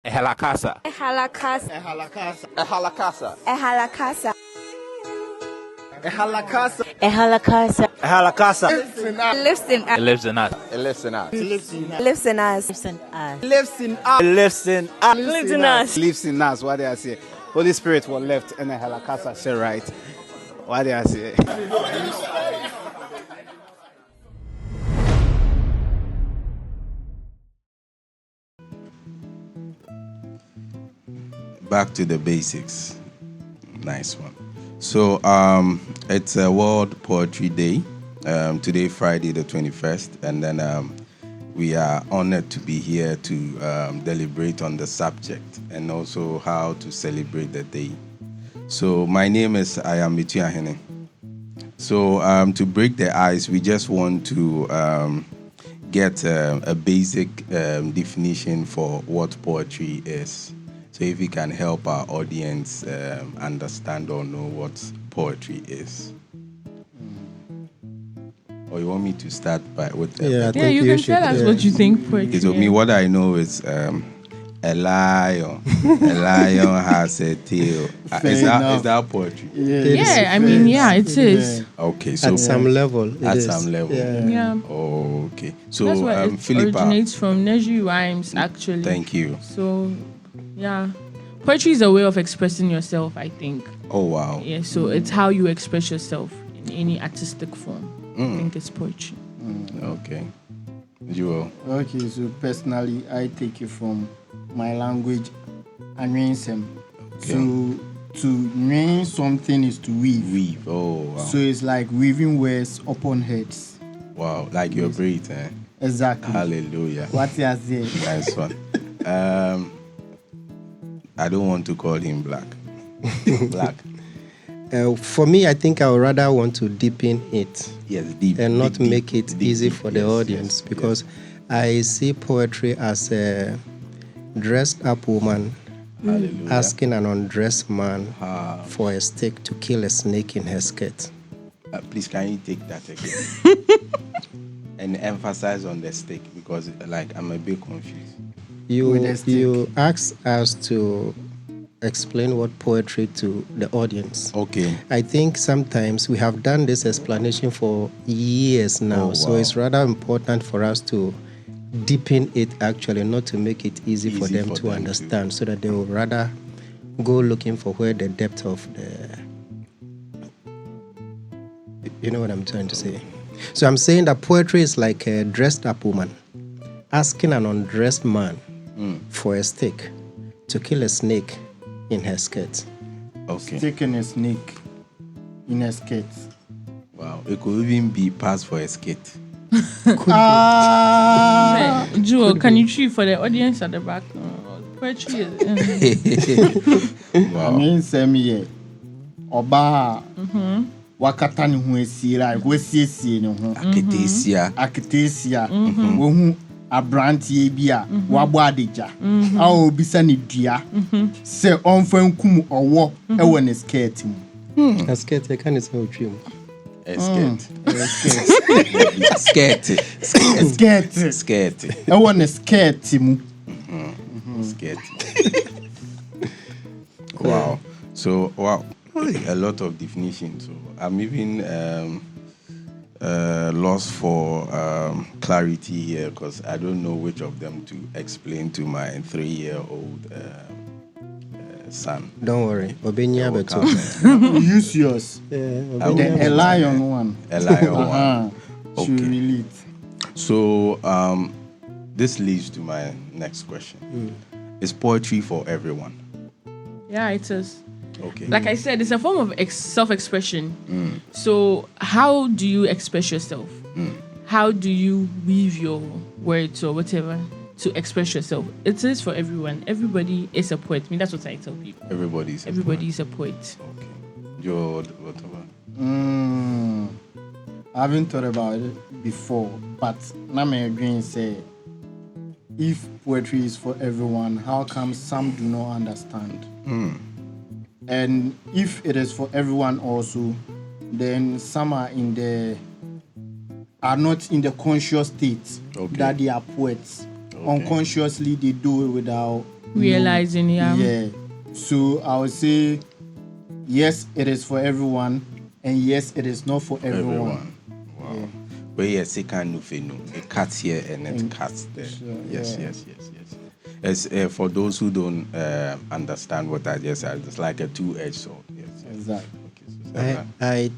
Ehalakasa. Ehalakasa. Ehalakasa. Ehalakasa. Ehalakasa. Ehalakasa. Ehalakasa. Ehalakasa. Lives in us. It lives in us. It lives in us. Lives in us. Lives in us. Lives in us. Lives in us. Lives in us. Lives in us. What did I say? Holy Spirit was left and Ehalakasa said right. What did I say? Back to the basics. Nice one. So it's a World Poetry Day. Today, Friday the 21st, and then we are honored to be here to deliberate on the subject and also how to celebrate the day. So my name is IyamAtuahene. So to break the ice, we just want to get a basic definition for what poetry is. So if we can help our audience understand or know what poetry is. Or you want me to start with that? Yeah, you can tell us what you think poetry is. So me, what I know is a lion. A lion has a tail. Is that poetry? Yeah, it is. Okay, so at some level. Some level. Yeah. Oh, okay. So That's why it Philipa originates from nursery rhymes, actually. Thank you. So, yeah. Poetry is a way of expressing yourself, I think. Oh, wow. Yeah, so it's how you express yourself in any artistic form. I think it's poetry. Okay. Jewell. Okay, so personally, I take it from my language, Anwinsem. Okay. So to name something is to weave. Weave. Oh, wow. So it's like weaving words upon heads. Wow, like your braid, eh? Exactly. Hallelujah. What you say? Nice one. I don't want to call him black. Black. For me, I think I would rather want to deepen it. Yes, deep. And not deep, make it deep, easy deep. for the audience, because I see poetry as a dressed up woman Hallelujah. asking an undressed man Ah. for a stick to kill a snake in her skirt. Please, can you take that again? And emphasize on the stick, because I'm a bit confused. You asked us to explain what poetry to the audience. Okay. I think sometimes we have done this explanation for years now, Oh, so wow. it's rather important for us to deepen it, actually, not to make it easy for them to understand, so that they will rather go looking for where the depth of the... You know what I'm trying to say? So I'm saying that poetry is like a dressed up woman asking an undressed man for a stick to kill a snake in her skirt. Okay. Taking a snake in a skirt. Wow. It could even be passed for a skate. Jewel, can you treat for the audience at the back? Poetry is... Wow. I mean, same year. Oba. Wakata ni hu esira, wesiesie ni hu. Akitesia. Wo hu abrantie bi a wabo adeja. A obisa ni dua. Se onfa nkum owo e wo ne skirt mu. A skirt, I can't say what you A skate. Skirt. E wo ne skirt mu. Skate. Wow. So, wow. A lot of definitions. So I'm even lost for clarity here, because I don't know which of them to explain to my 3-year-old son. Don't worry. Obenya beto. Use yours. A lion one. A lion one. Okay. Should relate. So this leads to my next question. Is poetry for everyone? Yeah, it is. Okay. Like I said, it's a form of self-expression. So how do you express yourself? How do you weave your words or whatever to express yourself? It is for everyone. Everybody is a poet. I mean, that's what I tell people. Everybody is a poet. Okay. Joe, whatever. I haven't thought about it before, but now my again say, if poetry is for everyone, how come some do not understand? And if it is for everyone also, then some are not in the conscious state that they are poets. Okay. Unconsciously, they do it without realizing, Yeah. So I would say, yes, it is for everyone, and yes, it is not for everyone. Wow. But yes, it can it cuts here and it cuts there. Yes. As for those who don't understand what I just said, it's like a two-edged sword. Yes. Exactly. Okay, so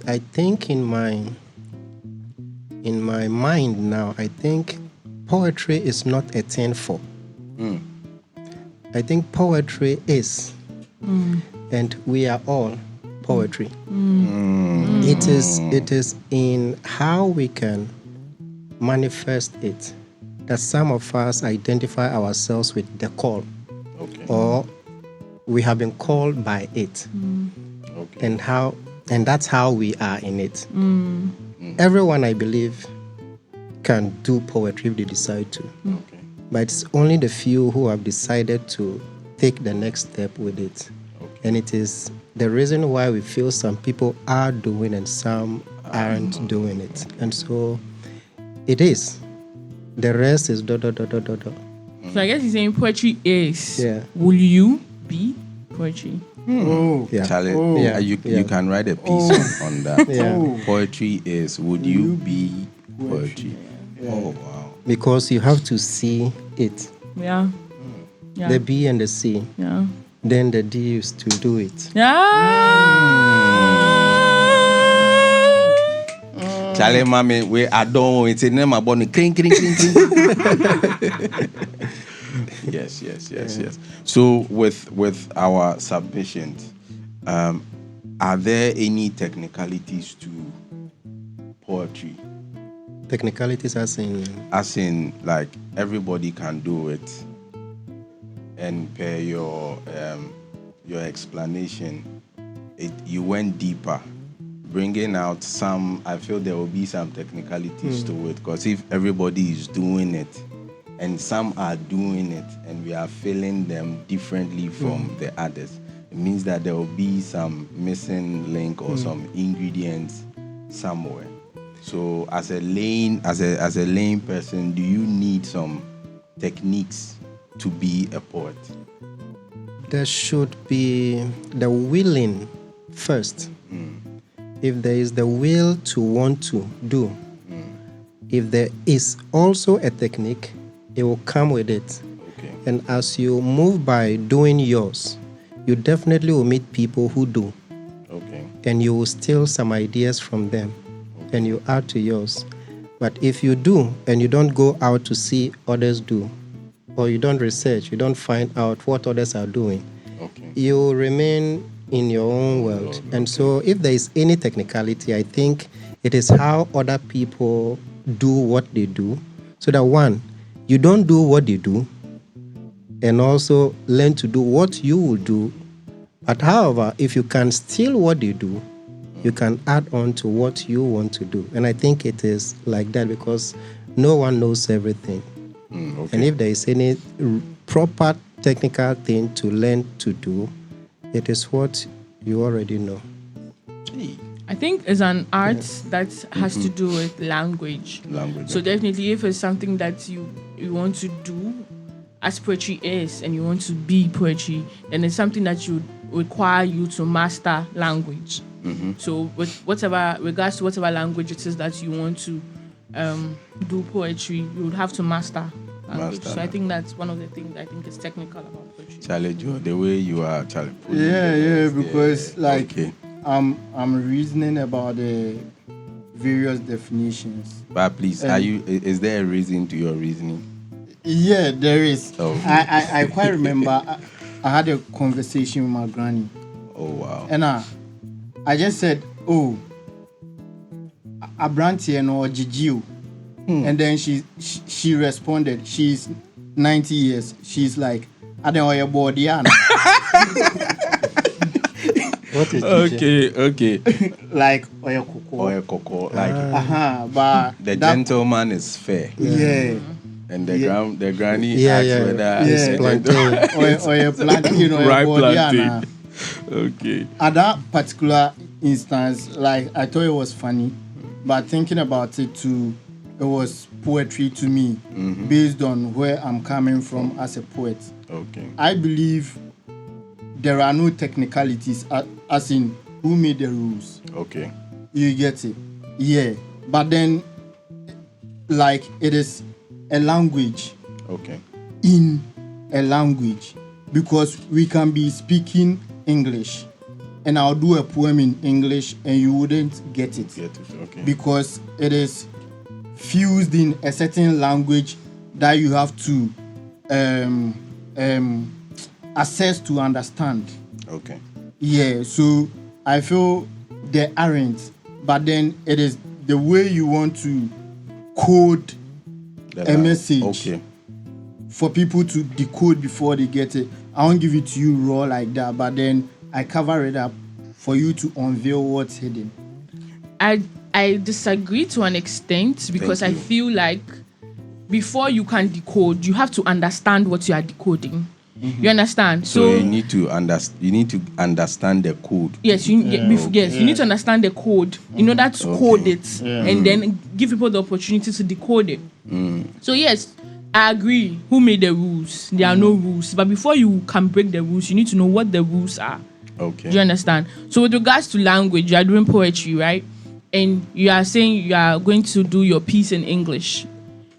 I think in my mind now, I think poetry is not a thing for. I think poetry is, and we are all poetry. It is in how we can manifest it that some of us identify ourselves with the call, or we have been called by it, and that's how we are in it. Everyone, I believe, can do poetry if they decide to. But it's only the few who have decided to take the next step with it. And it is the reason why we feel some people are doing and some aren't doing it. And so it is. The rest is . So I guess he's saying poetry is. Yeah. Will you be poetry? Oh. Yeah. Charlie, Yeah. you can write a piece on that. Yeah. Poetry is, would you be poetry? Oh, wow. Because you have to see it. Yeah. Yeah. The B and the C. Yeah. Then the D is to do it. Charlie, mommy, I don't. It's in my body. Cling. Yes. So with our submissions, are there any technicalities to poetry? Technicalities as in like everybody can do it, and per your explanation, you went deeper, bringing out some. I feel there will be some technicalities to it, because if everybody is doing it and some are doing it and we are feeling them differently from the others, it means that there will be some missing link or some ingredients somewhere. So as a lane person, do you need some techniques to be a poet? there should be the willing first. If there is the will to want to do, if there is also a technique, it will come with it. Okay. And as you move by doing yours, you definitely will meet people who do. Okay. And you will steal some ideas from them and you add to yours. But if you do and you don't go out to see others do, or you don't research, you don't find out what others are doing, you remain in your own world. And so if there is any technicality, I think it is how other people do what they do, so that one, you don't do what they do, and also learn to do what you will do. But however, if you can steal what they do, you can add on to what you want to do. And I think it is like that because no one knows everything. And if there is any proper technical thing to learn to do, it is what you already know. I think it's an art that has to do with language. So definitely if it's something that you want to do as poetry is and you want to be poetry, then it's something that you require you to master language. So with regards to whatever language it is that you want to do poetry, you would have to master language. So I think that's one of the things I think is technical about poetry. Charlie, the way you are, Charlie. Because I'm reasoning about the various definitions. But please, is there a reason to your reasoning? Yeah, there is. Oh. I quite remember I had a conversation with my granny. Oh wow. And I just said, Abranti or Gigi. And then she responded, she's 90 years. She's like, I don't know your body. What is Gigi? Okay. Like Oya Coco. Like but the gentleman is fair. Yeah. And the granny asks whether it's plantain. or a plantain or right a body. plantain. Okay. At that particular instance, like I thought it was funny, but thinking about it too, it it was poetry to me, based on where I'm coming from as a poet. Okay. I believe there are no technicalities, as in who made the rules. Okay. You get it? Yeah. But then, like, it is a language. Okay. In a language, because we can be speaking English and I'll do a poem in English and you wouldn't get it. Okay. Because it is fused in a certain language that you have to assess to understand. Okay. Yeah, so I feel there aren't, but then it is the way you want to code a message. Okay. For people to decode before they get it. I won't give it to you raw like that, but then I cover it up for you to unveil what's hidden. I disagree to an extent, because I feel like before you can decode, you have to understand what you are decoding. You understand? So you need to understand the code. Yes, you need to understand the code in order to code it, and then give people the opportunity to decode it. So yes, I agree. Who made the rules? There are no rules. But before you can break the rules, you need to know what the rules are. Okay. Do you understand? So with regards to language, you are doing poetry, right? And you are saying you are going to do your piece in English.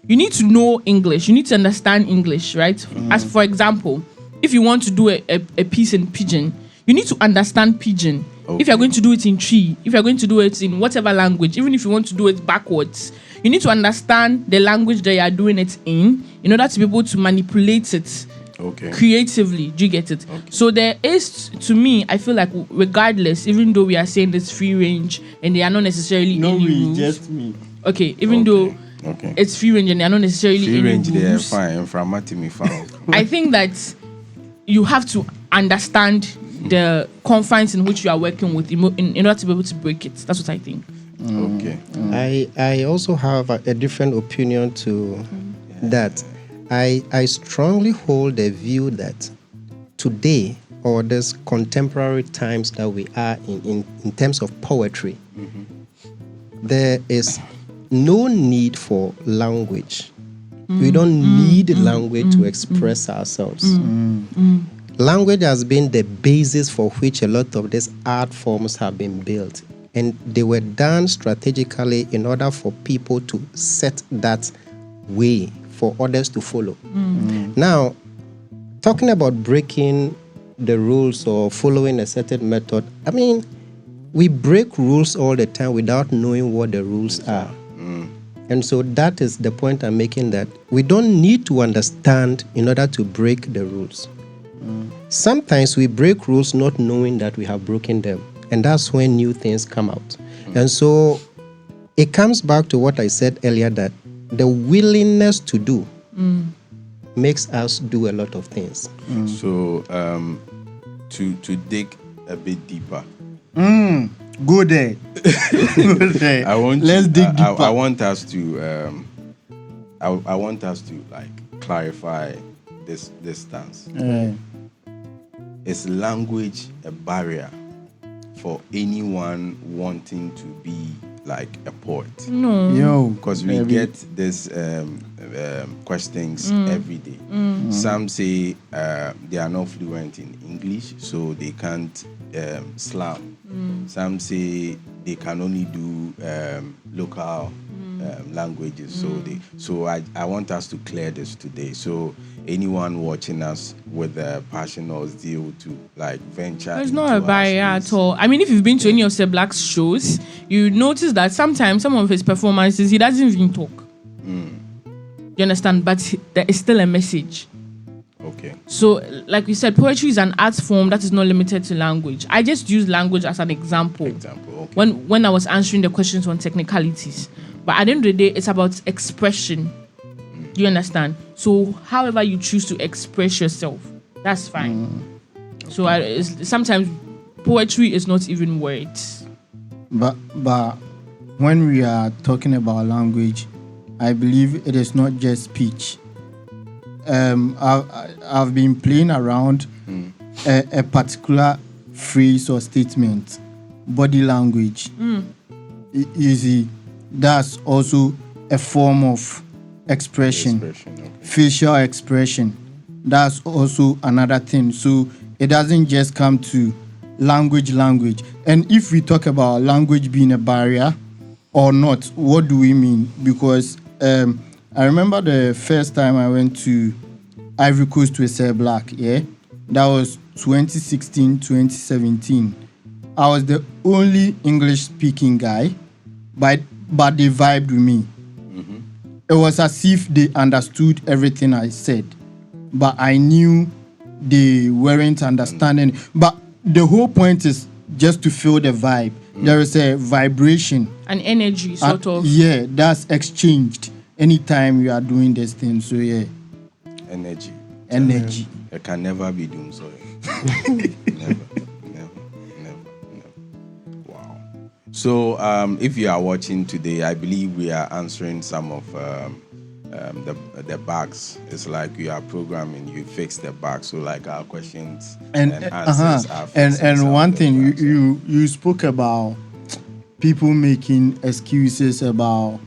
You need to know English. You need to understand English, right? As for example, if you want to do a piece in Pidgin, you need to understand Pidgin. Okay. If you're going to do it in Tree, if you're going to do it in whatever language, even if you want to do it backwards, you need to understand the language that you are doing it in order to be able to manipulate it creatively. Do you get it? Okay. So there is, to me, I feel like regardless, even though we are saying this free range and they are not necessarily any rules. Just me. Okay, even though it's free range and they are not necessarily free any range, rules. they are fine. From me found. I think that you have to understand the confines in which you are working with in order to be able to break it. That's what I think. Okay. I also have a different opinion to that. I strongly hold the view that today, or this contemporary times that we are in terms of poetry, there is no need for language. We don't need language to express ourselves. Language has been the basis for which a lot of these art forms have been built. And they were done strategically in order for people to set that way for others to follow. Now, talking about breaking the rules or following a certain method, I mean, we break rules all the time without knowing what the rules are. And so that is the point I'm making, that we don't need to understand in order to break the rules. Sometimes we break rules not knowing that we have broken them. And that's when new things come out. And so it comes back to what I said earlier, that the willingness to do makes us do a lot of things. So to dig a bit deeper. Go there. Go there. Let's dig deeper. I want us to I want us to like clarify this stance. Is language a barrier for anyone wanting to be like a poet? No. Because we get this questions every day. Some say they are not fluent in English, so they can't slam. Some say they can only do local languages. So I want us to clear this today. So anyone watching us with a passion or zeal to like venture, it's not a barrier at all. I mean, if you've been to any of Sir Black's shows, you notice that sometimes some of his performances he doesn't even talk. You understand? But there is still a message. Okay. So, like we said, poetry is an art form that is not limited to language. I just use language as an example. Okay. When I was answering the questions on technicalities. But at the end of the day, it's about expression. Do you understand? So, however you choose to express yourself, that's fine. So, sometimes poetry is not even words. But when we are talking about language, I believe it is not just speech. I've been playing around a particular phrase or statement, body language. You see, that's also a form of expression. Okay. Facial expression. That's also another thing. So it doesn't just come to language. And if we talk about language being a barrier or not, what do we mean? Because I remember the first time I went to Ivory Coast to Cell Black, that was 2016, 2017. I was the only English-speaking guy, but they vibed with me. Mm-hmm. It was as if they understood everything I said, but I knew they weren't understanding. But the whole point is just to feel the vibe. There is a vibration. An energy, sort of. Yeah, that's exchanged anytime you are doing this thing. So, yeah. Energy. It can never be doom, sorry. Never. Wow. So, if you are watching today, I believe we are answering some of the bugs. It's like you are programming, you fix the bugs. So, like our questions and answers are fixed. And one thing you spoke about people making excuses about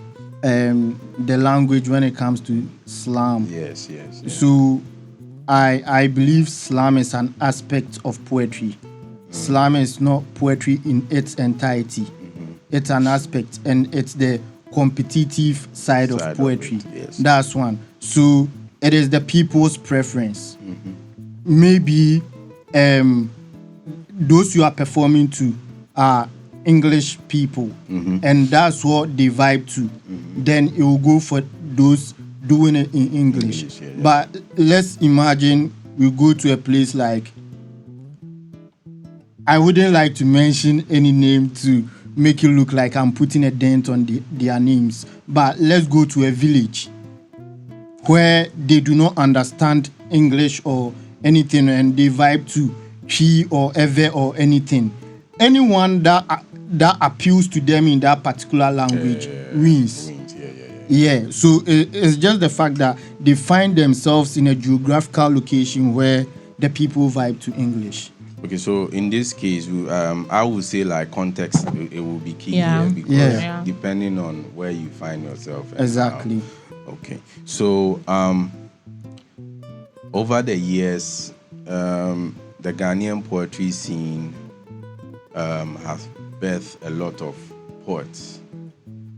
the language when it comes to slam. Yes. So I believe slam is an aspect of poetry. Slam is not poetry in its entirety. It's an aspect, and it's the competitive side of poetry. Yes. That's one. So it is the people's preference. Maybe those you are performing to are English people, and that's what they vibe to. Then it will go for those doing it in English. Yeah. But let's imagine we go to a place like, I wouldn't like to mention any name to make it look like I'm putting a dent on their names, but let's go to a village where they do not understand English or anything, and they vibe to chi or ever or anything. Anyone that appeals to them in that particular language wins. Yeah, so it's just the fact that they find themselves in a geographical location where the people vibe to English. Okay, so in this case, I would say like context, it will be key Yeah. here because depending on where you find yourself. Exactly. Okay, so over the years, the Ghanaian poetry scene has birthed a lot of poets.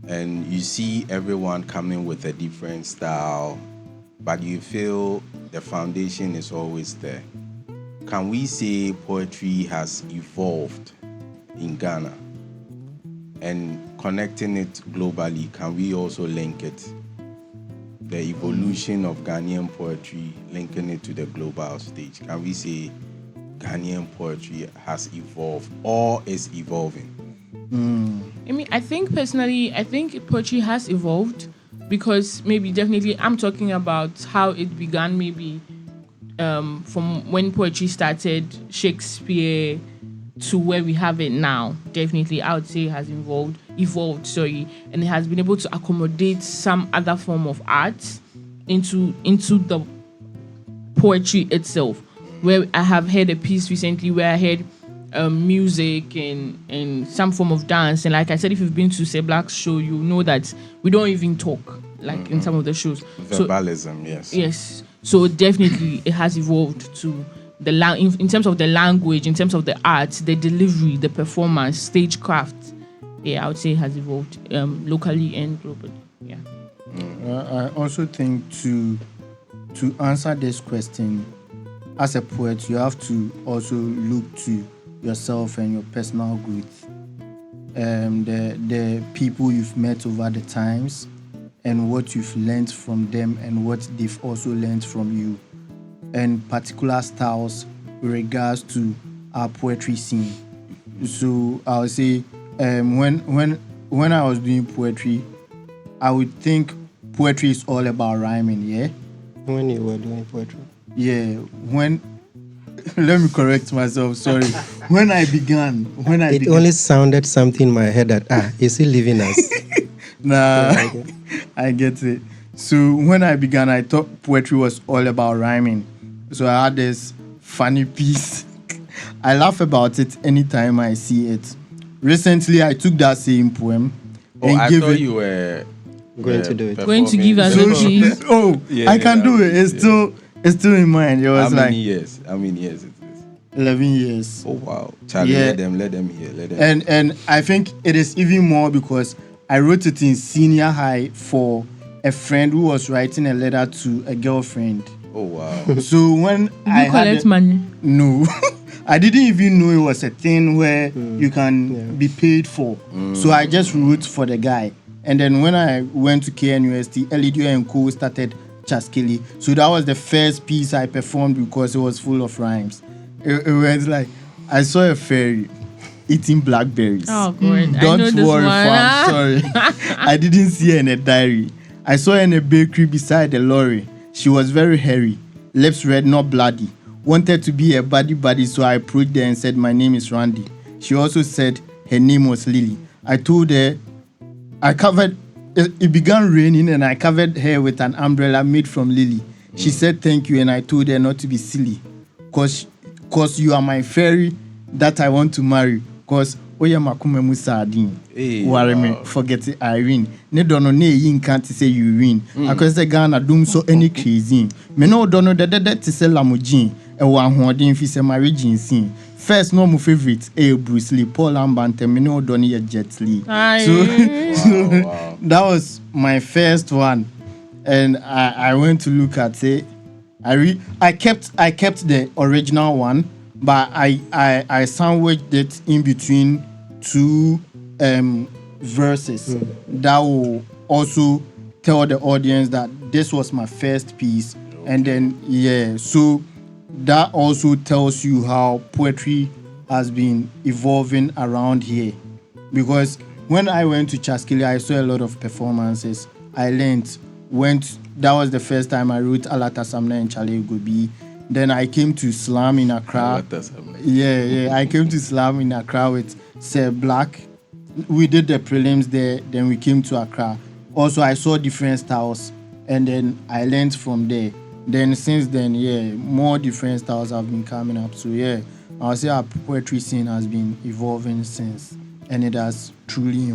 And you see everyone coming with a different style, but you feel the foundation is always there. Can we say poetry has evolved in Ghana? And connecting it globally, can we also link it? The evolution of Ghanaian poetry, linking it to the global stage. Can we say Ghanaian poetry has evolved or is evolving? I mean, I think personally, poetry has evolved because definitely I'm talking about how it began maybe from when poetry started, Shakespeare, to where we have it now. Definitely, I would say it has evolved, and it has been able to accommodate some other form of art into the poetry itself. Where I have heard a piece recently where I heard music and some form of dance, and like I said, if you've been to Say Black's show, you know that we don't even talk like in some of the shows. Verbalism, yes. So definitely it has evolved to the in terms of the language, in terms of the art, the delivery, the performance, stagecraft. Yeah, I would say it has evolved locally and globally. Yeah. I also think to answer this question, as a poet, you have to also look to yourself and your personal growth. The people you've met over the times and what you've learned from them and what they've also learned from you, and particular styles with regards to our poetry scene. So I would say when I was doing poetry, I would think poetry is all about rhyming, yeah? When you were doing poetry? Yeah, let me correct myself, sorry. When I began. It only sounded something in my head that, is he leaving us? Nah, I get it. So when I began, I thought poetry was all about rhyming. So I had this funny piece. I laugh about it anytime I see it. Recently, I took that same poem I thought you were going to do it. Going to give us performing. please. Oh, Yeah, I can do yeah, it. It's yeah. still in mind. It How was like many years? How many years it is? 11 years. Oh wow, Charlie, Yeah. let them hear. Let them. And I think it is even more because I wrote it in senior high for a friend who was writing a letter to a girlfriend. Oh wow. So when I You had collect money. no, I didn't even know it was a thing where you can be paid for. So I just wrote for the guy. And then when I went to KNUST, Elidio and Co started Chaskili. So that was the first piece I performed because it was full of rhymes. It was like I saw a fairy eating blackberries. Oh God, I know Don't this worry, one. fam. Sorry, I didn't see her in a diary. I saw her in a bakery beside the lorry. She was very hairy, lips red, not bloody. Wanted to be a buddy, so I approached her and said, "My name is Randy." She also said her name was Lily. I told her I covered. It began raining, and I covered her with an umbrella made from lily. She said thank you, and I told her not to be silly, cause you are my fairy that I want to marry. Cause Oyamakume Musadin. Hey, Worry me, wow. forget it, Irene. Ne dono ne yin can't say you win. Because the Ghana doom so any crazy. Me no dono the dead to sell lamujin. E one who didn't fi se marriage in scene. First no my favorite, Bruce Lee, Paul Lambert, me no dono yet Jet Li. Aye. So Wow. that was my first one, and I went to look at it. I kept the original one, but I sandwiched it in between two verses that will also tell the audience that this was my first piece, and then so that also tells you how poetry has been evolving around here, because when I went to Chaskili, I saw a lot of performances. I learned. That was the first time I wrote Alata Samna and Chale Gobi. Then I came to Slam in Accra. I came to Slam in Accra with Sir Black. We did the prelims there. Then we came to Accra. Also, I saw different styles, and then I learned from there. Then since then, more different styles have been coming up. So I'll say our poetry scene has been evolving since. And it has truly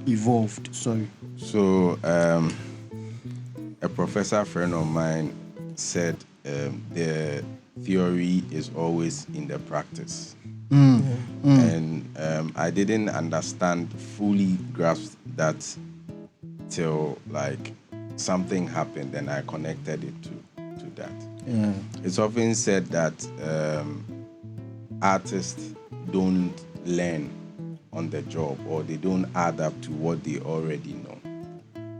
evolved. Sorry. So, a professor friend of mine said the theory is always in the practice. And I didn't fully grasp that till like something happened and I connected it to that. Yeah. It's often said that artists don't learn on the job, or they don't add up to what they already know.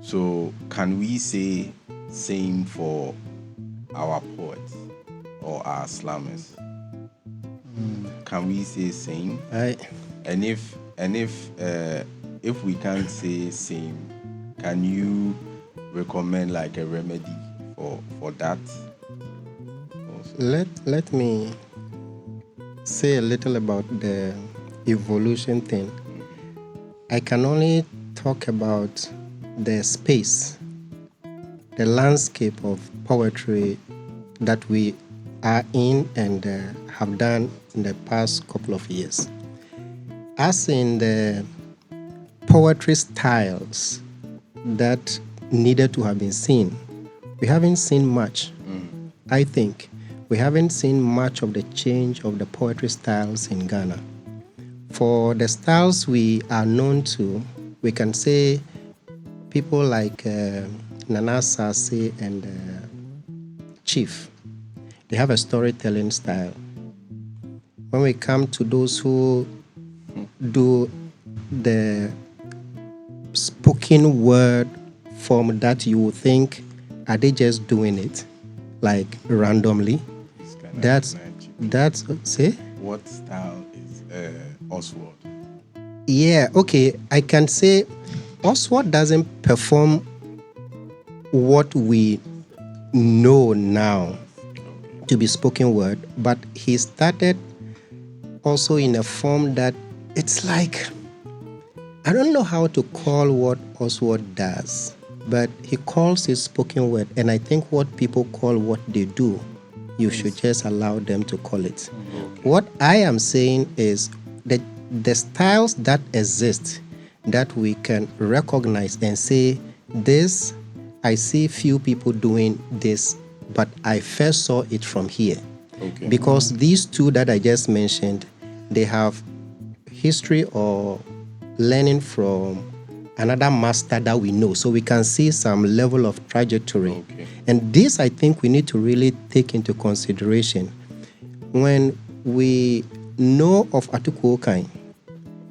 So can we say same for our poets or our slammers? Can we say same? And if we can't say same, can you recommend like a remedy for that? Also? Let me say a little about the evolution thing. I can only talk about the space, the landscape of poetry that we are in and have done in the past couple of years. As in the poetry styles that needed to have been seen, we haven't seen much. I think we haven't seen much of the change of the poetry styles in Ghana. For the styles we are known to, we can say people like Nana Sase and Chief. They have a storytelling style. When we come to those who do the spoken word form that you would think, are they just doing it like randomly? That's say. What style is Oswald? Yeah, okay. I can say Oswald doesn't perform what we know now to be spoken word, but he started also in a form that it's like, I don't know how to call what Oswald does, but he calls it spoken word, and I think what people call what they do, you should just allow them to call it. What I am saying is that the styles that exist that we can recognize and say This, I see few people doing this, but I first saw it from here. Okay. Because these two that I just mentioned, they have history or learning from another master that we know. So we can see some level of trajectory. Okay. And this, I think we need to really take into consideration. When we know of Atuahene,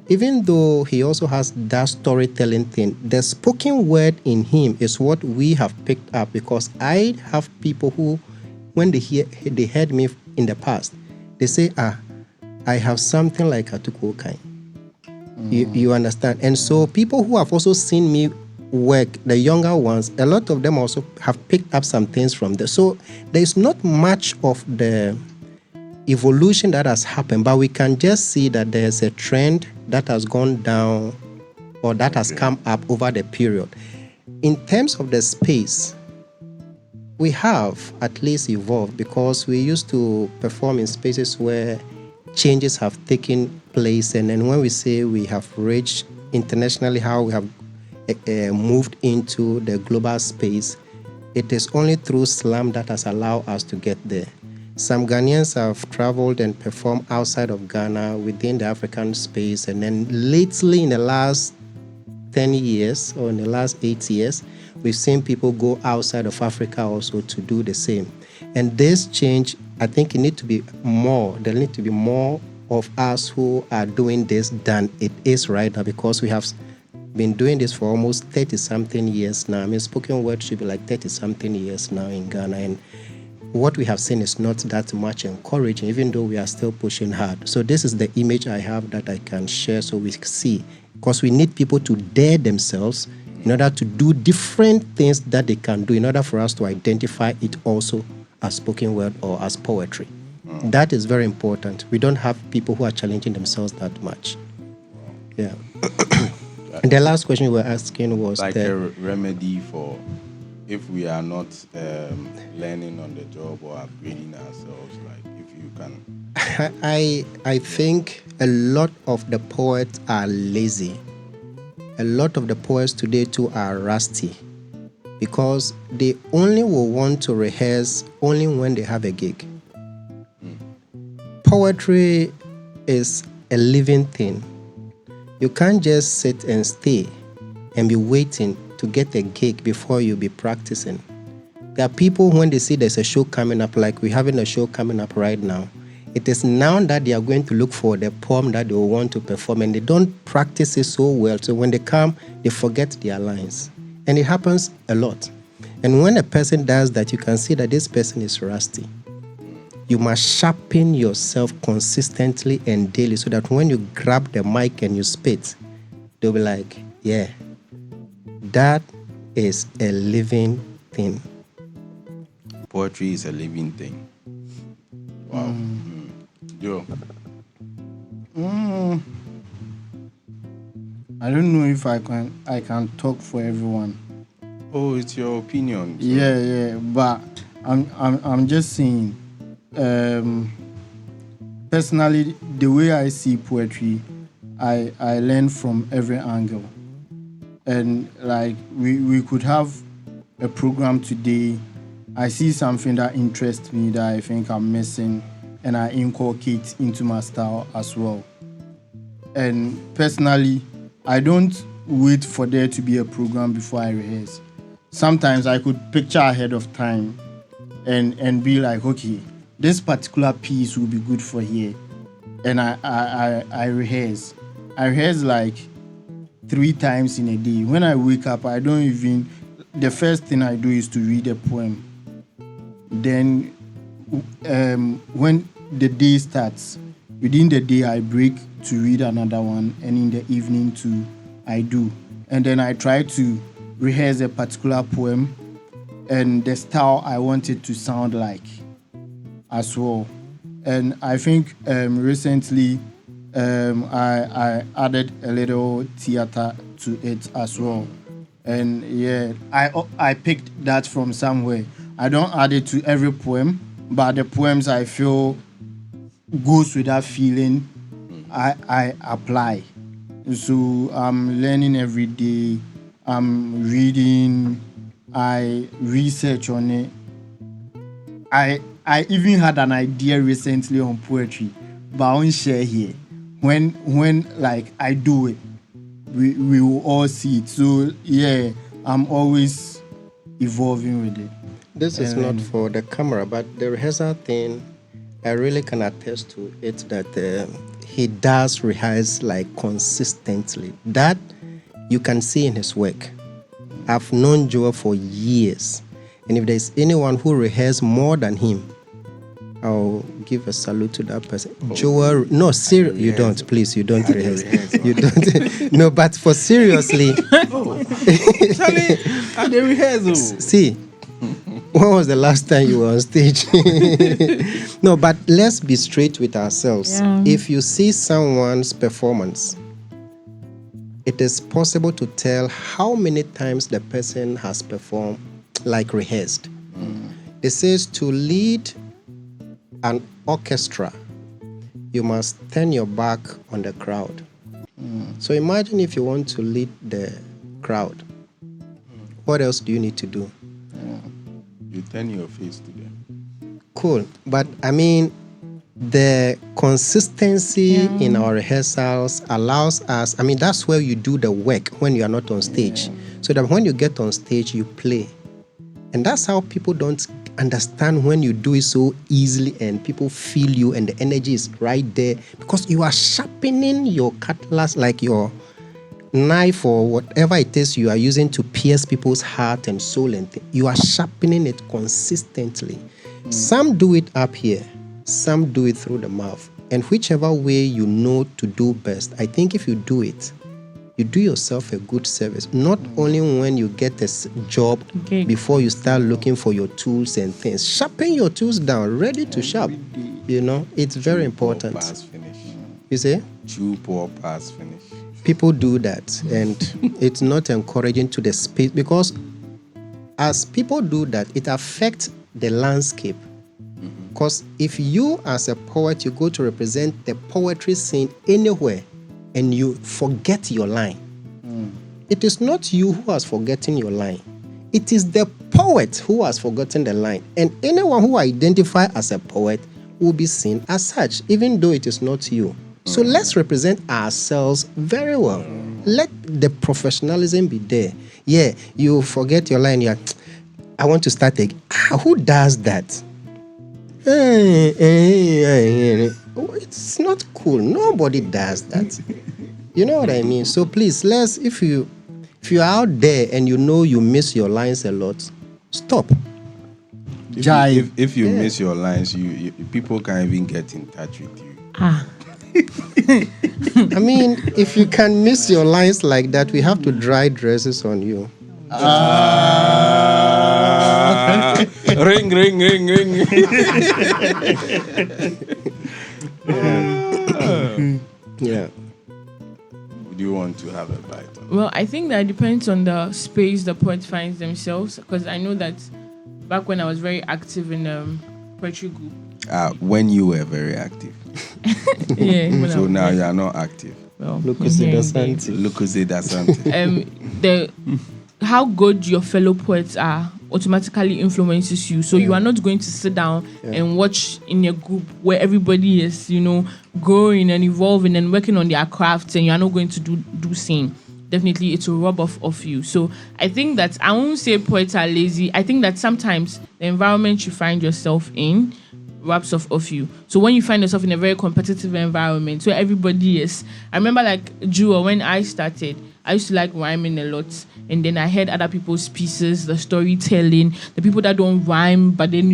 even though he also has that storytelling thing, the spoken word in him is what we have picked up, because I have people who, when they heard me in the past, they say, I have something like Atuahene. You understand? And so people who have also seen me work, the younger ones, a lot of them also have picked up some things from there. So there's not much of the evolution that has happened, but we can just see that there's a trend that has gone down or that has come up over the period. In terms of the space, we have at least evolved, because we used to perform in spaces where changes have taken place, and then when we say we have reached internationally, how we have moved into the global space, it is only through slam that has allowed us to get there. Some Ghanaians have traveled and performed outside of Ghana within the African space, and then lately in the last 10 years or in the last 8 years, we've seen people go outside of Africa also to do the same. And this change, I think it needs to be more. There need to be more of us who are doing this than it is right now, because we have been doing this for almost 30-something years now. I mean, spoken word should be like 30-something years now in Ghana. And what we have seen is not that much encouraging, even though we are still pushing hard. So this is the image I have that I can share so we see. Because we need people to dare themselves in order to do different things that they can do in order for us to identify it also as spoken word or as poetry. That is very important. We don't have people who are challenging themselves that much. Yeah. And the last question you were asking was like a remedy for if we are not learning on the job or upgrading ourselves, like if you can. I think a lot of the poets are lazy. A lot of the poets today too are rusty, because they only will want to rehearse only when they have a gig. Poetry is a living thing. You can't just sit and stay and be waiting to get a gig before you be practicing. There are people, when they see there's a show coming up, like we're having a show coming up right now, it is now that they are going to look for the poem that they will want to perform, and they don't practice it so well. So when they come, they forget their lines. And it happens a lot. And when a person does that, you can see that this person is rusty. You must sharpen yourself consistently and daily, so that when you grab the mic and you spit, they'll be like, yeah, that is a living thing. Poetry is a living thing. Wow. Joe. I don't know if I can talk for everyone. Oh, it's your opinion. So. Yeah, but I'm just saying. Personally, the way I see poetry, I learn from every angle, and like we could have a program today. I see something that interests me that I think I'm missing, and I inculcate into my style as well. And personally, I don't wait for there to be a program before I rehearse. Sometimes I could picture ahead of time and be like, okay, this particular piece will be good for here. And I rehearse. I rehearse like 3 times in a day. When I wake up, the first thing I do is to read a poem. Then when the day starts, within the day I break to read another one, and in the evening too I do. And then I try to rehearse a particular poem and the style I want it to sound like as well. And I think recently I added a little theater to it as well. And yeah, I picked that from somewhere. I don't add it to every poem, but the poems I feel goes with that feeling, I apply. So I'm learning every day. I'm reading, I research on it. I even had an idea recently on poetry, but I won't share here. When like I do it, we will all see it. So yeah, I'm always evolving with it. This is not for the camera, but the rehearsal thing, I really can attest to it that he does rehearse like consistently. That you can see in his work. I've known Jewell for years, and if there's anyone who rehearses more than him, I'll give a salute to that person. Jewell, no, seriously, you don't, please, you don't rehearse. You don't. No, but for seriously. Charlie, at the rehearsal. See, when was the last time you were on stage? No, but let's be straight with ourselves. Yeah. If you see someone's performance, it is possible to tell how many times the person has performed, like rehearsed. It says to lead an orchestra, you must turn your back on the crowd. So imagine if you want to lead the crowd, what else do you need to do? You turn your face to them. Cool. But I mean, the consistency in our rehearsals allows us, I mean, that's where you do the work when you are not on stage. So that when you get on stage, you play. And that's how people don't understand when you do it so easily and people feel you and the energy is right there because you are sharpening your cutlass, like your knife or whatever it is you are using to pierce people's heart and soul, and you are sharpening it consistently. Some do it up here, some do it through the mouth, and whichever way you know to do best, I think if you do it, you do yourself a good service. Not only when you get a job, before you start looking for your tools and things. Sharpen your tools down, ready to sharp. You know, it's very important. Pass finish. You say? Chew, pour, pass finish. People do that, and it's not encouraging to the space, because as people do that, it affects the landscape. Because if you as a poet, you go to represent the poetry scene anywhere and you forget your line, it is not you who has forgotten your line. It is the poet who has forgotten the line. And anyone who identifies as a poet will be seen as such, even though it is not you. So let's represent ourselves very well. Let the professionalism be there. Yeah, you forget your line. You're, I want to start again. Who does that? It's not cool. Nobody does that. You know what I mean? So please, if you're out there and you know you miss your lines a lot, stop. If you miss your lines, you people can't even get in touch with you. I mean, if you can miss your lines like that, we have to dry dresses on you. Ring, ring, ring, ring. Yeah. Would you want to have a bite? Well, I think that depends on the space the poet finds themselves, because I know that back when I was very active in poetry group. When you were very active. Yeah. So now you are not active. Well, how good your fellow poets are automatically influences you. So you are not going to sit down and watch in a group where everybody is, growing and evolving and working on their crafts, and you are not going to do same. Definitely it will rub off you. So I think that I won't say poets are lazy. I think that sometimes the environment you find yourself in rubs off you. So when you find yourself in a very competitive environment where everybody is, I remember like Jewell, when I started, I used to like rhyming a lot, and then I heard other people's pieces, the storytelling, the people that don't rhyme, but then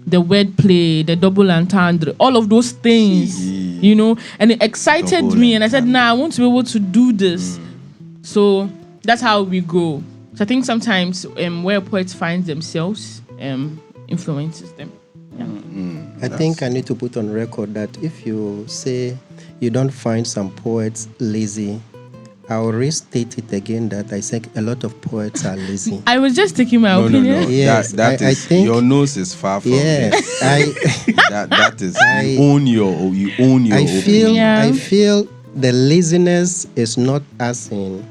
the wordplay, the double entendre, all of those things, and it excited me, and I said, I want to be able to do this. So that's how we go. So I think sometimes where poets find themselves influences them. Yeah. I think I need to put on record that if you say you don't find some poets lazy, I'll restate it again that I think a lot of poets are lazy. I was just taking my opinion. No. Yes, I think your nose is far from it. That is you own your opinion. I feel the laziness is not as in,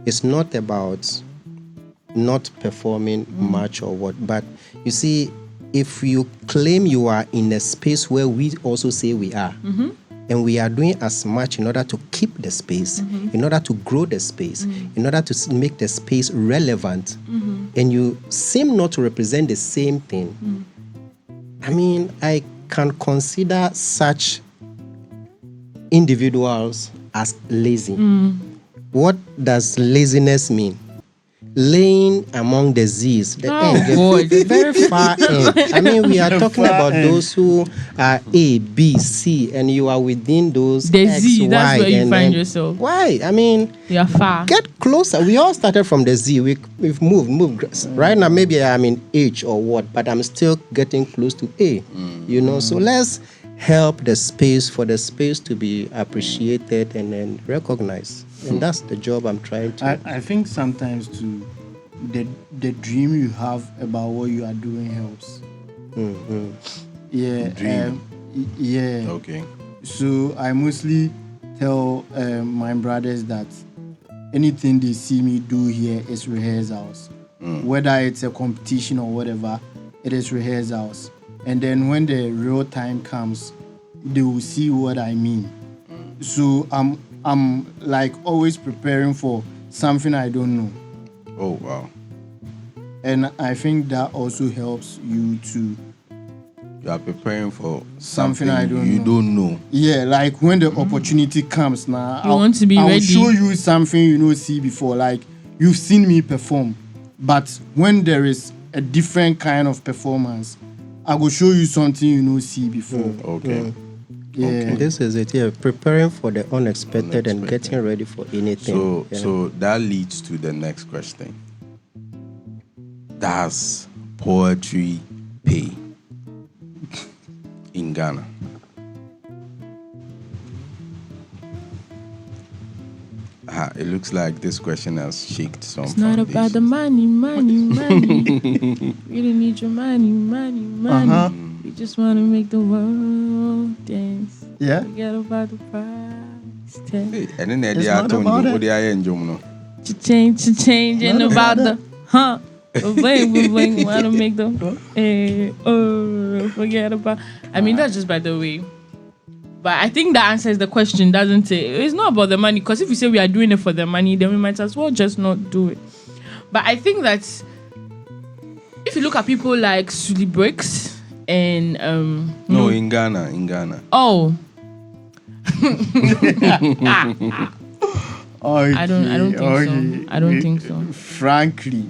it's not about not performing much or what. But you see, if you claim you are in a space where we also say we are, and we are doing as much in order to keep the space, in order to grow the space, in order to make the space relevant, and you seem not to represent the same thing, I mean, I can consider such individuals as lazy. What does laziness mean? Laying among the Z's, the end, the very far end. I mean, we are talking about those who are A, B, C, and you are within those the X, Z, that's Y, where you and find then, yourself. Why? I mean, You're far. get closer. We all started from the Z. We've moved. Right now, maybe I'm in H or what, but I'm still getting close to A. You know, so let's help the space for the space to be appreciated and then recognized. And that's the job I'm trying to. I think sometimes too, the dream you have about what you are doing helps. Yeah. Dream. Yeah. Okay. So I mostly tell my brothers that anything they see me do here is rehearsals. Whether it's a competition or whatever, it is rehearsals. And then when the real time comes, they will see what I mean. So I'm like always preparing for something I don't know. Oh, wow. And I think that also helps you to... You are preparing for Something you don't know. Yeah, like when the opportunity comes now, You want to be I'll ready. show you something you know see before. Like you've seen me perform, but when there is a different kind of performance, I will show you something you know see before. Okay. Yeah. This is it, yeah. Preparing for the unexpected and getting ready for anything. So, yeah. so that leads to the next question. Does poetry pay in Ghana? It looks like this question has shaken some. It's not about the money. We don't need your money. We just want to make the world dance. Yeah. Forget about the price tag. Hey, and then It's they are not told about you it. what they are enjoying, no? Change and about the bling. Want to make the forget about. I mean, that's just by the way. But I think that answers the question, doesn't it? It's not about the money, because if we say we are doing it for the money, then we might as well just not do it. But I think that if you look at people like Sully Bricks and No, in Ghana. Oh. Okay, I don't think so. I don't think so. Frankly,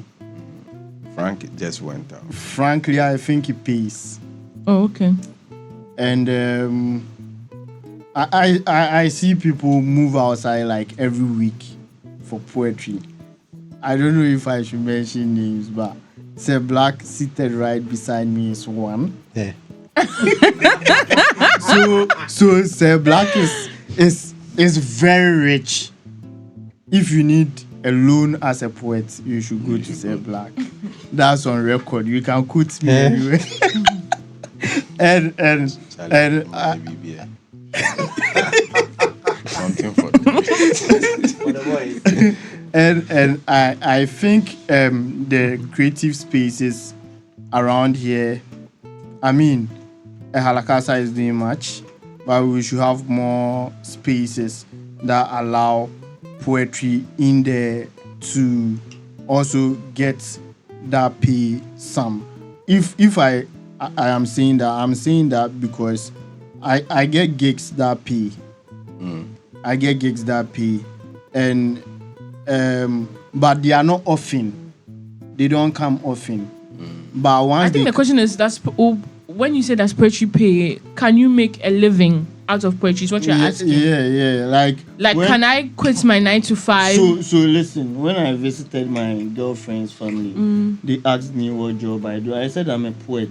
Frank just went out. I think it pays. Oh, okay. And I see people move outside like every week for poetry. I don't know if I should mention names, but Sir Black seated right beside me is one. Yeah. So Sir Black is very rich. If you need a loan as a poet, you should go to Sir Black. That's on record. You can quote me anywhere. and Something for the boys. And I think the creative spaces around here, I mean, Halakasa is doing much, but we should have more spaces that allow poetry in there to also get that pay some. If I am saying that, I'm saying that because I get gigs that pay. I get gigs that pay, and but they are not often. They don't come often. But once I think the question is, when you say that's poetry pay, can you make a living out of poetry? Is what you're asking? Yeah. Like can I quit my 9 to 5? So listen, when I visited my girlfriend's family, they asked me what job I do. I said I'm a poet.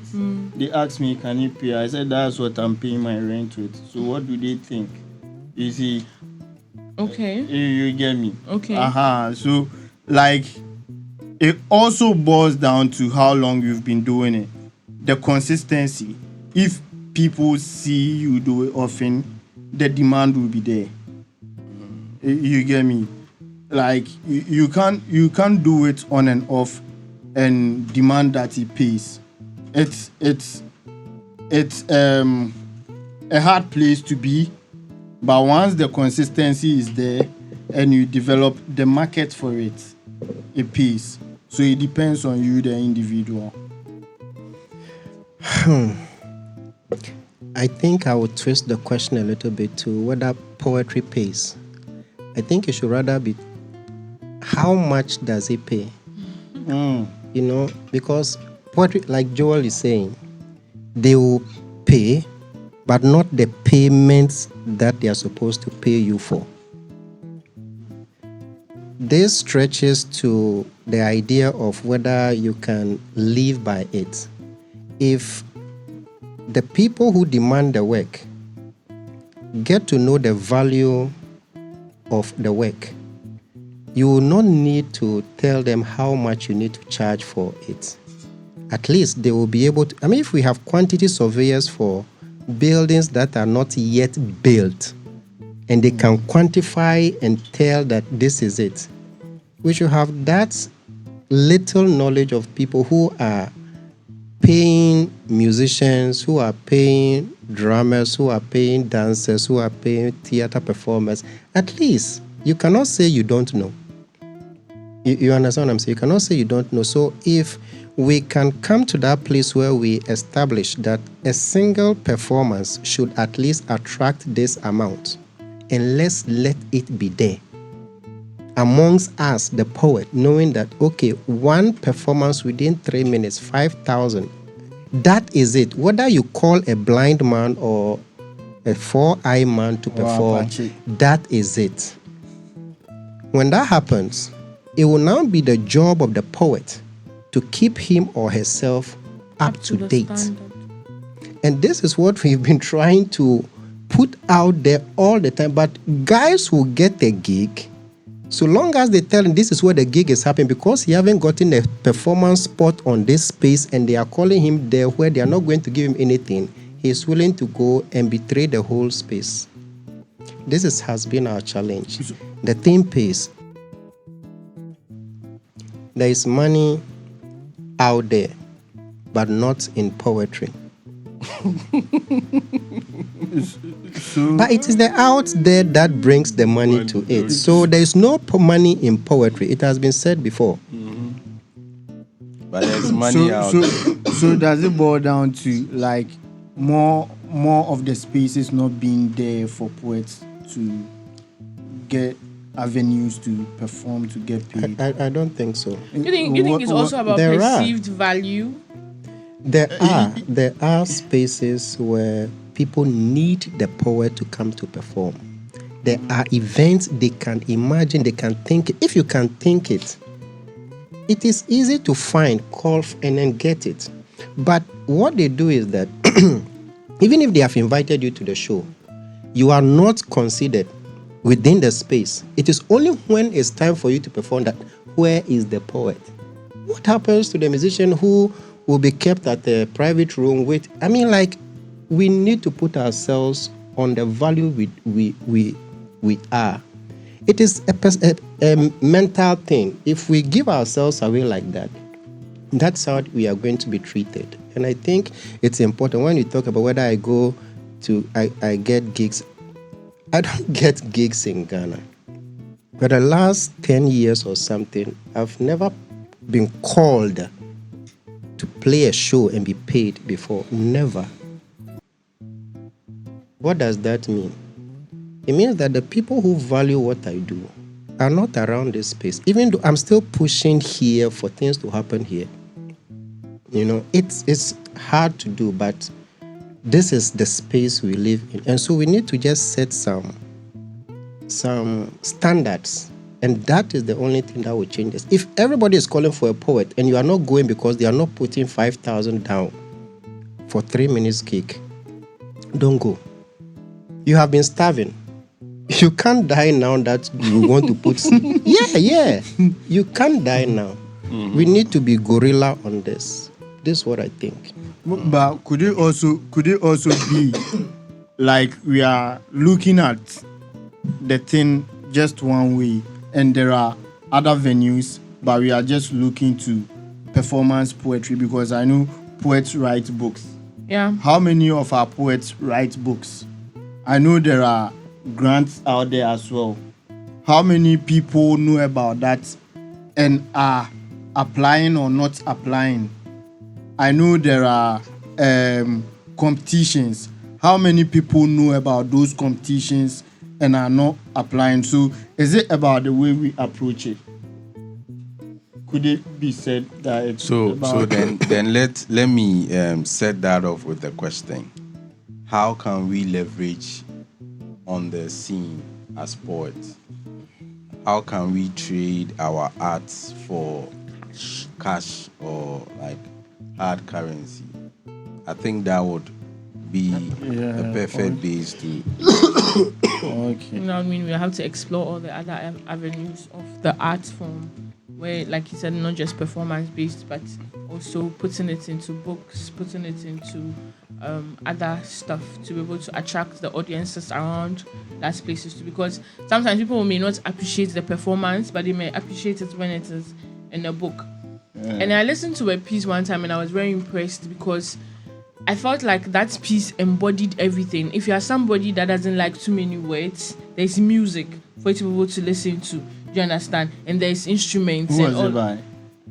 They asked me, can you pay? I said that's what I'm paying my rent with. So what do they think? You see? Okay. You get me? Okay. So like, it also boils down to how long you've been doing it. The consistency. If people see you do it often, the demand will be there. You get me? like you can't do it on and off and demand that he pays. It's a hard place to be, but once the consistency is there and you develop the market for it, it pays. So it depends on you, the individual. I think I would twist the question a little bit to whether poetry pays. I think it should rather be how much does it pay? You know, because poetry, like Jewell is saying, they will pay, but not the payments that they are supposed to pay you for. This stretches to the idea of whether you can live by it. If the people who demand the work get to know the value of the work, you will not need to tell them how much you need to charge for it. At least they will be able to. I mean, if we have quantity surveyors for buildings that are not yet built, and they can quantify and tell that this is it, we should have that little knowledge of people who are paying musicians, who are paying drummers, who are paying dancers, who are paying theater performers. At least you cannot say you don't know. You understand what I'm saying? You cannot say you don't know. So if we can come to that place where we establish that a single performance should at least attract this amount, and let's let it be there amongst us, the poet, knowing that, okay, one performance within 3 minutes, 5,000, that is it. Whether you call a blind man or a four-eye man to perform, that is it. When that happens, it will now be the job of the poet to keep him or herself up to date. Standard. And this is what we've been trying to put out there all the time. But guys will get a gig so long as they tell him this is where the gig is happening, because he haven't gotten a performance spot on this space and they are calling him there where they are not going to give him anything. He's willing to go and betray the whole space. This has been our challenge. The thing pays. There is money out there, but not in poetry. But it is the out there that brings the money to it. So there is no money in poetry. It has been said before. But there's money out there. So does it boil down to like more of the spaces not being there for poets to get avenues to perform, to get paid? I don't think so. You think it's also about there perceived value? There are spaces where people need the poet to come to perform. There are events they can imagine, they can think it. If you can think it, it is easy to find, call, and then get it. But what they do is that even if they have invited you to the show, you are not considered within the space. It is only when it's time for you to perform that, where is the poet? What happens to the musician who will be kept at a private room with? I mean, like, we need to put ourselves on the value we are. It is a mental thing. If we give ourselves away like that, that's how we are going to be treated. And I think it's important when you talk about whether I get gigs. I don't get gigs in Ghana. For the last 10 years or something, I've never been called to play a show and be paid before. Never. What does that mean? It means that the people who value what I do are not around this space. Even though I'm still pushing here for things to happen here. You know, it's hard to do, but this is the space we live in. And so we need to just set some standards. And that is the only thing that will change this. If everybody is calling for a poet and you are not going because they are not putting 5,000 down for 3 minutes gig, don't go. You have been starving. You can't die now that you want to put... Yeah. You can't die now. Mm-hmm. We need to be gorilla on this. This is what I think. But could it also be like we are looking at the thing just one way and there are other venues, but we are just looking to performance poetry because I know poets write books. Yeah. How many of our poets write books? I know there are grants out there as well. How many people know about that and are applying or not applying? I know there are competitions. How many people know about those competitions and are not applying? So is it about the way we approach it? Could it be said that it's So about then let me set that off with the question: how can we leverage on the scene as poets? How can we trade our arts for cash or like hard currency? I think that would be a perfect base to. okay? You know what I mean? We have to explore all the other avenues of the art form, where, like you said, not just performance based, but also putting it into books, putting it into other stuff to be able to attract the audiences around that places too. Because sometimes people may not appreciate the performance, but they may appreciate it when it is in a book. And I listened to a piece one time and I was very impressed because I felt like that piece embodied everything. If you are somebody that doesn't like too many words, there's music for you to be able to listen to. Do you understand? And there's instruments. Who and was all. it by?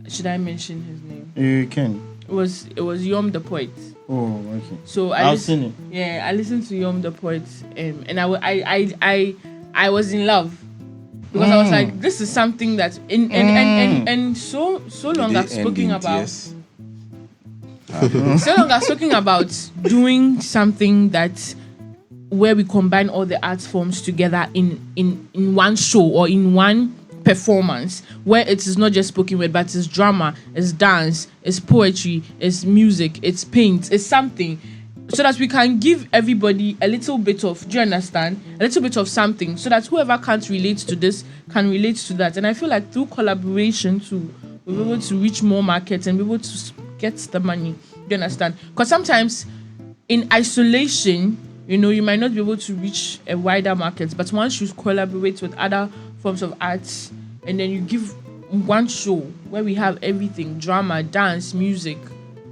Should I mention his name? You can. It was Yom the Poet. Oh, okay. So I've seen it. Yeah, I listened to Yom the Poet, and I was in love because I was like, this is something that and so long I've spoken about. So long I've spoken about doing something that where we combine all the art forms together in one show or in one performance, where it is not just spoken word, but it's drama, it's dance, it's poetry, it's music, it's paint, it's something, so that we can give everybody a little bit of, do you understand? A little bit of something, so that whoever can't relate to this can relate to that. And I feel like through collaboration too, we'll be able to reach more markets and be able to get the money. Do you understand? Because sometimes in isolation, you know, you might not be able to reach a wider market, but once you collaborate with other forms of arts, and then you give one show where we have everything, drama, dance, music,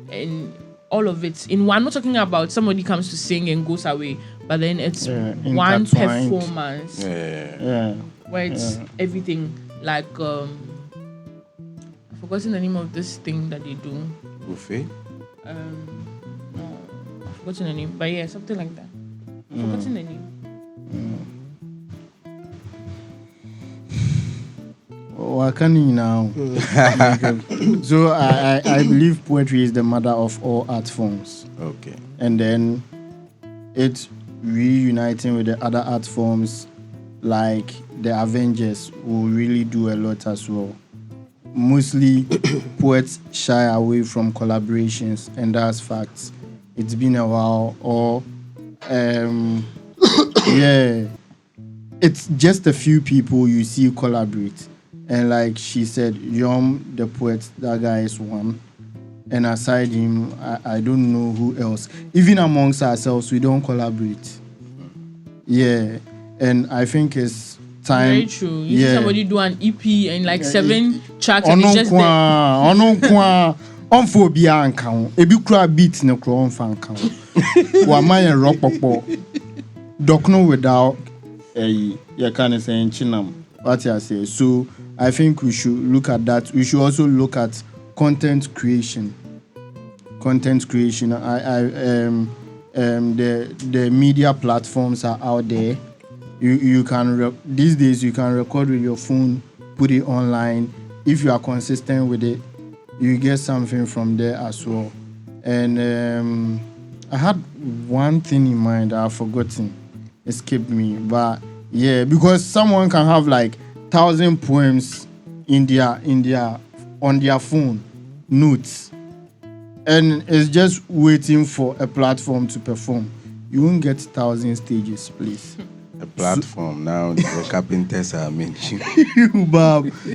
and all of it in one. I'm not talking about somebody comes to sing and goes away, but then it's one intertwined performance where it's everything. Like I've forgotten the name of this thing that they do. Buffet? No, I've forgotten the name, but yeah, something like that. I've forgotten the name. What can you now? So I believe poetry is the mother of all art forms. Okay. And then it's reuniting with the other art forms, like the Avengers will really do a lot as well. Mostly poets shy away from collaborations, and that's facts. It's been a while, or it's just a few people you see collaborate. And like she said, Yom the Poet, that guy is one. And aside him, I don't know who else. Even amongst ourselves, we don't collaborate. Yeah. And I think it's time. Very true. You see somebody do an EP and like 7 tracks and it's just there. On phobia and count. Ebi kura beat ne kura on fan count. Wamaya rock popo. Dokno without you can say chinam. What I say. So I think we should look at that. We should also look at content creation. Content creation. The media platforms are out there. You can these days you can record with your phone, put it online. If you are consistent with it, you get something from there as well. And I had one thing in mind that I've forgotten, escaped me. But yeah, because someone can have like 1,000 poems on their phone, notes, and it's just waiting for a platform to perform. You won't get 1,000 stages, please. A platform now. The carpenters are mentioned.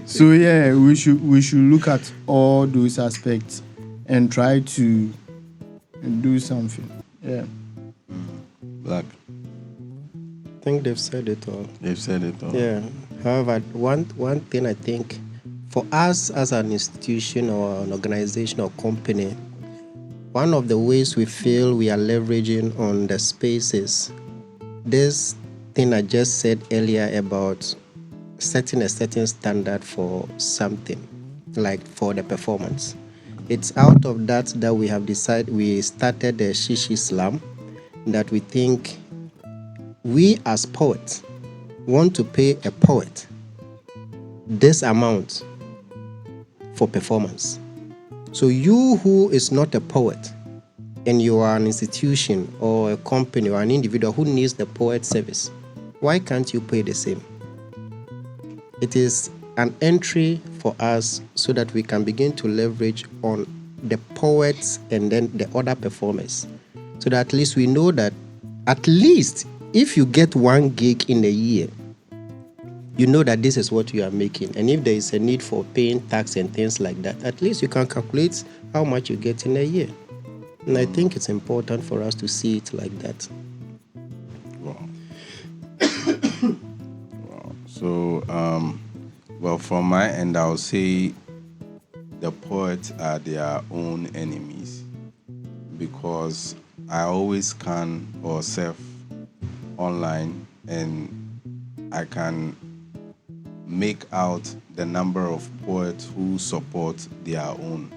So yeah, we should look at all those aspects and try to do something. Yeah. Black. I think they've said it all. They've said it all. Yeah. However, one thing I think for us as an institution or an organization or company, one of the ways we feel we are leveraging on the space is this thing I just said earlier about setting a certain standard for something, like for the performance. It's out of that we have decided, we started the Shishi Slam, that we think we as poets want to pay a poet this amount for performance. So you who is not a poet and you are an institution or a company or an individual who needs the poet service, why can't you pay the same? It is an entry for us so that we can begin to leverage on the poets and then the other performers, so that at least we know that at least if you get 1 gig in a year, you know that this is what you are making. And if there is a need for paying tax and things like that, at least you can calculate how much you get in a year. And I think it's important for us to see it like that. Wow. Wow. So, well, from my end, I'll say the poets are their own enemies, because I always scan or surf online and I can make out the number of poets who support their own.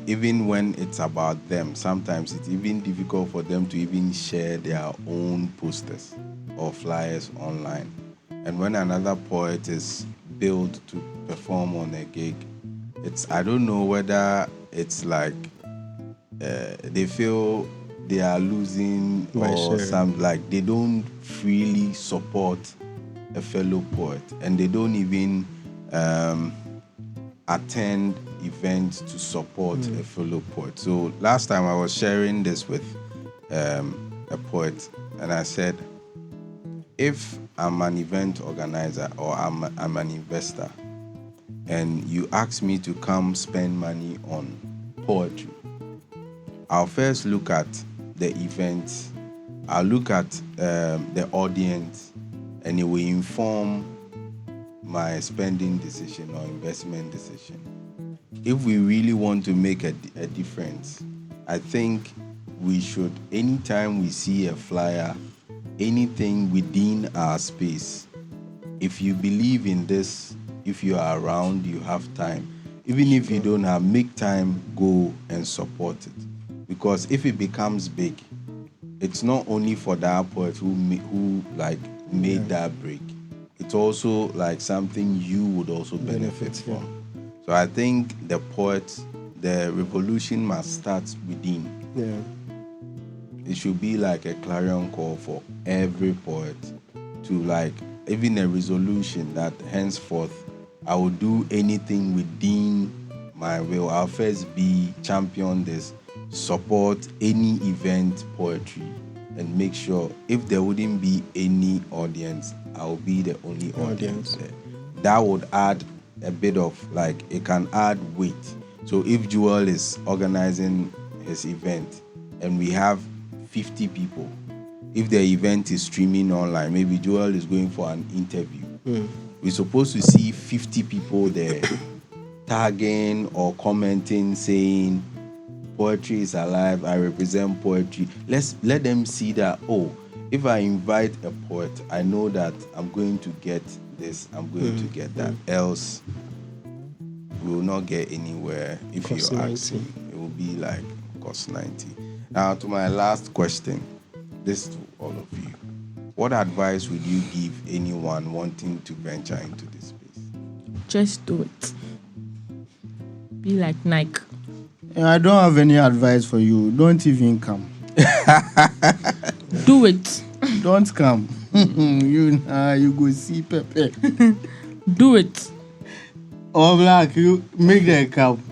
Even when it's about them, sometimes it's even difficult for them to even share their own posters or flyers online. And when another poet is billed to perform on a gig, I don't know whether it's like they feel they are losing or some, like they don't freely support a fellow poet, and they don't even attend events to support a fellow poet. So last time I was sharing this with a poet, and I said, if I'm an event organizer or I'm an investor, and you ask me to come spend money on poetry, I'll first look at the events, I'll look at the audience, and it will inform my spending decision or investment decision. If we really want to make a difference, I think we should, anytime we see a flyer, anything within our space, if you believe in this, if you are around, you have time, even if you don't have, make time, go and support it. Because if it becomes big, it's not only for that poet who made that break. It's also like something you would also benefit from. So I think the revolution must start within. Yeah. It should be like a clarion call for every poet to, like, even a resolution that henceforth I will do anything within my will. I'll first champion this, support any event poetry, and make sure if there wouldn't be any audience, I'll be the only audience there. That would add a bit of, like, it can add weight. So if Jewell is organizing his event and we have 50 people, if the event is streaming online, maybe Jewell is going for an interview, we're supposed to see 50 people there tagging or commenting, saying, poetry is alive, I represent poetry. Let them see that, oh, if I invite a poet, I know that I'm going to get this, I'm going to get that. Else, we will not get anywhere. If cost you're 90. asking, it will be like cost 90. Now, to my last question, this to all of you. What advice would you give anyone wanting to venture into this space? Just do it. Be like Nike. I don't have any advice for you. Don't even come. Do it. Don't come. You go see Pepe. Do it. Oh, Black, you make them come.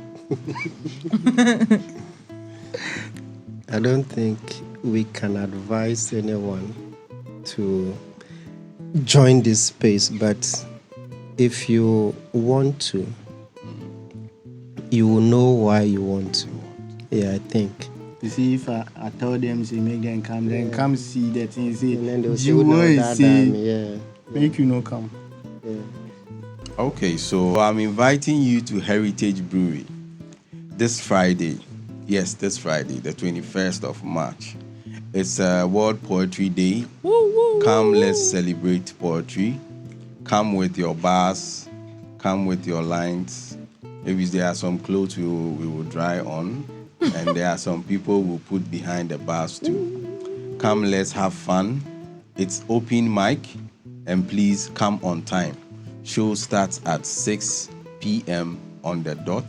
I don't think we can advise anyone to join this space, but if you want to, you will know why you want to. Yeah, I think. You see, if I tell them, say, make them come, then come see that thing, say, And then they'll say, Jewell no, is that, say, yeah. Make you no come. Okay, so I'm inviting you to Heritage Brewery this Friday. Yes, this Friday, the 21st of March. It's a World Poetry Day. Come, let's celebrate poetry. Come with your bars. Come with your lines. Maybe there are some clothes we will dry on, and there are some people who put behind the bars too. Come, let's have fun. It's open mic, and please come on time. Show starts at 6 p.m. on the dot.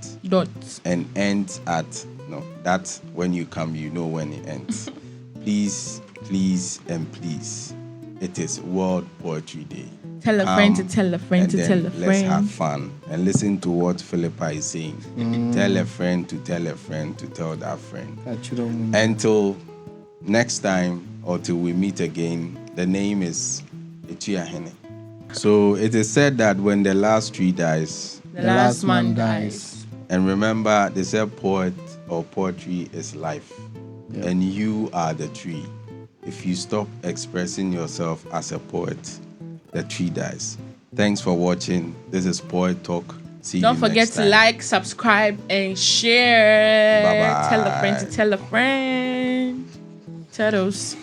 And ends at, no, that's when you come, you know when it ends. Please, please, and please. It is World Poetry Day. Tell a friend to tell a friend to tell a friend. Let's have fun and listen to what Philipa is saying. Tell a friend to tell a friend to tell that friend. Until next time or till we meet again, the name is IyamAtuahene. So it is said that when the last tree dies, the last man dies. And remember, they say poet or poetry is life. Yep. And you are the tree. If you stop expressing yourself as a poet, the tree dies. Thanks for watching. This is Poet Talk. See Don't you forget next to time. like, subscribe, and share. Bye-bye. Tell a friend to tell a friend. Turtles.